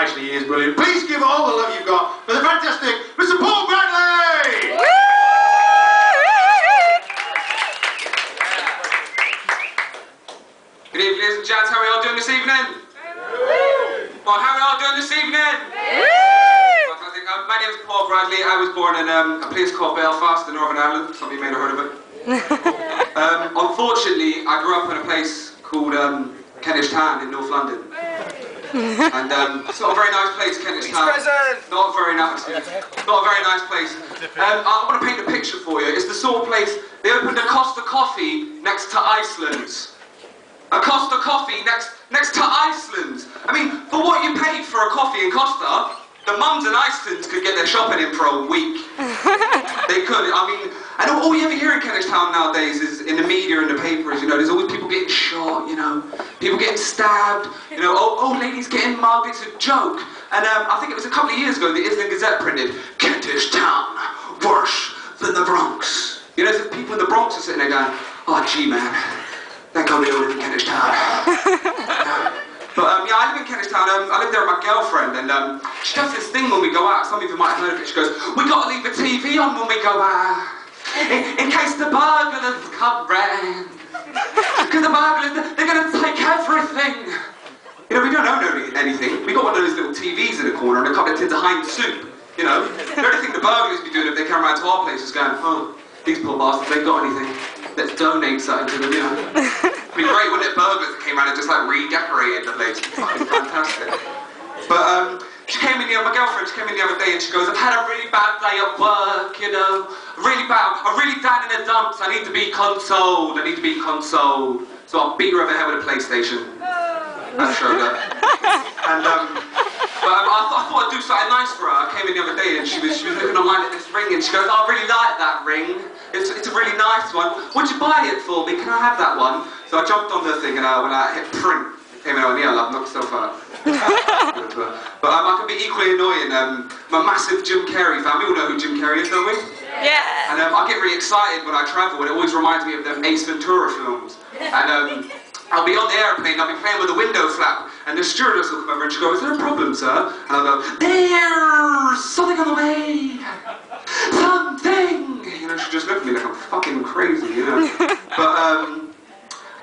Actually, he is brilliant. Please give all the love you've got for the fantastic Mr. Paul Bradley! Good evening, ladies and gents. How are we all doing this evening? Well, how are we all doing this evening? Fantastic. My name is Paul Bradley. I was born in a place called Belfast in Northern Ireland. Some of you may have heard of it. Unfortunately, I grew up in a place called Kentish Town in North London. And it's not a very nice place, Kentish Town. Not very nice. Not a very nice place. I want to paint a picture for you. It's the sort of place, they opened a Costa Coffee next to Iceland's. A Costa Coffee next to Iceland's. I mean, for what you paid for a coffee in Costa, the mums in Iceland could get their shopping in for a week. They could. I mean, and all you ever hear in Kentish Town nowadays is in the media and the papers, you know, there's always people getting shot, you know, people getting stabbed, you know, old ladies getting mugged, it's a joke. And I think it was a couple of years ago, the Islington Gazette printed, Kentish Town, worse than the Bronx. You know, there's people in the Bronx are sitting there going, oh gee man, thank God we don't live in Kentish Town. But yeah, I live in Kentish Town. I live there with my girlfriend, and she does this thing when we go out. Some of you might have heard of it. She goes, we got to leave the TV on when we go out, in case the burglars come round. Because the burglars, they're going to take everything. You know, we don't own anything. We got one of those little TVs in the corner and a couple of tins of Heinz soup. You know, the only thing the burglars be doing if they come around to our place is going, oh, these poor bastards, they ain't got anything. Let's donate something to them, you know. It'd be great, wouldn't it? Burglars that came around and just like redecorated the place. Fucking fantastic. But she came in, my girlfriend, she came in the other day and she goes, I've had a really bad day at work, you know. Really bad, I'm really down in the dumps, I need to be consoled, So I beat her over the head with a PlayStation. I showed her. And I thought I'd do something nice for her. I came in the other day and she was looking online at this ring and she goes, oh, I really like that ring. It's a really nice one. What'd you buy it for me? Can I have that one? So I jumped on the thing and when I hit print, it came out, yeah, love, knock yourself out. But I can be equally annoying. I'm a massive Jim Carrey fan. We all know who Jim Carrey is, don't we? Yeah. And I get really excited when I travel and it always reminds me of them Ace Ventura films. And I'll be on the airplane, I'll be playing with the window flap, and the stewardess will come over and she'll go, is there a problem, sir? And I'll go, there's something on the way! Something! You know, she'll just look at me like I'm fucking crazy, you know? But I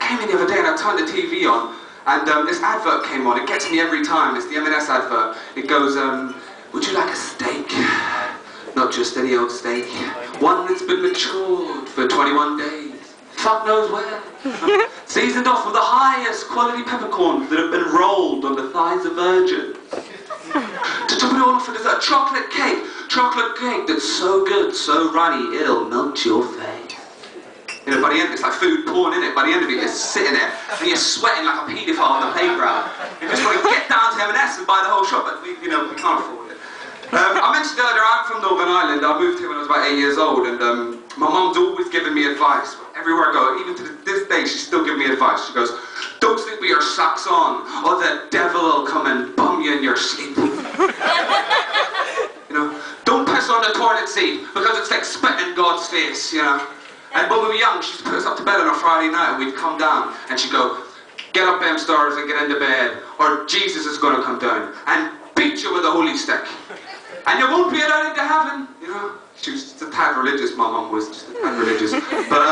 came in the other day and I turned the TV on, and this advert came on. It gets me every time. It's the M&S advert. It goes, would you like a steak? Not just any old steak. One that's been matured for 21 days. Fuck knows where. Seasoned off with the highest quality peppercorns that have been rolled on the thighs of virgins. To top it all off, there's a chocolate cake that's so good, so runny, it'll melt your face. You know, by the end, it's like food porn, innit? By the end of it, you're sitting there and you're sweating like a paedophile on the playground. You just want to get down to M&S and buy the whole shop, but we can't afford it. I mentioned earlier, I'm from Northern Ireland. I moved here when I was about 8 years old, and my mum's always given me advice. Everywhere I go, even to this day, she's still giving me advice. She goes, don't sleep with your socks on, or the devil will come and bum you in your sleep. You know, don't piss on the toilet seat, because it's like spitting in God's face, you know. And when we were young, she'd put us up to bed on a Friday night, and we'd come down, and she'd go, get up them stairs and get into bed, or Jesus is going to come down and beat you with a holy stick. And you won't be allowed into heaven, you know. She was just a tad religious, my mum was just a tad religious. But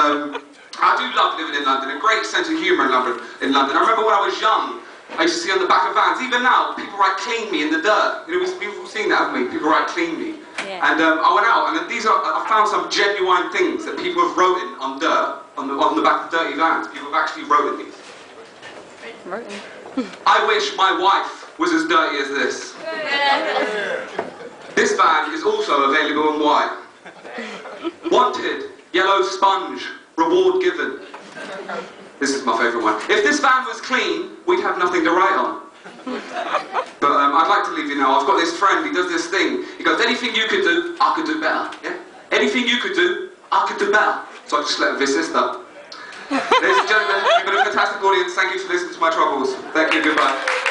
I do love living in London, a great sense of humour in London. I remember when I was young, I used to see on the back of vans, even now, people write clean me in the dirt. You know, we've all seen that, haven't we? People write clean me. Yeah. And I went out, and I found some genuine things that people have written on dirt, on the back of dirty vans. People have actually written these. I wish my wife was as dirty as this. This van is also available in white. Wanted, yellow sponge, reward given. This is my favourite one. If this van was clean, we'd have nothing to write on. But I'd like to leave you now. I've got this friend, he does this thing. He goes, anything you could do, I could do better. Yeah? Anything you could do, I could do better. So I just let this sister. Ladies and gentlemen, you've been a fantastic audience. Thank you for listening to my troubles. Thank you, goodbye.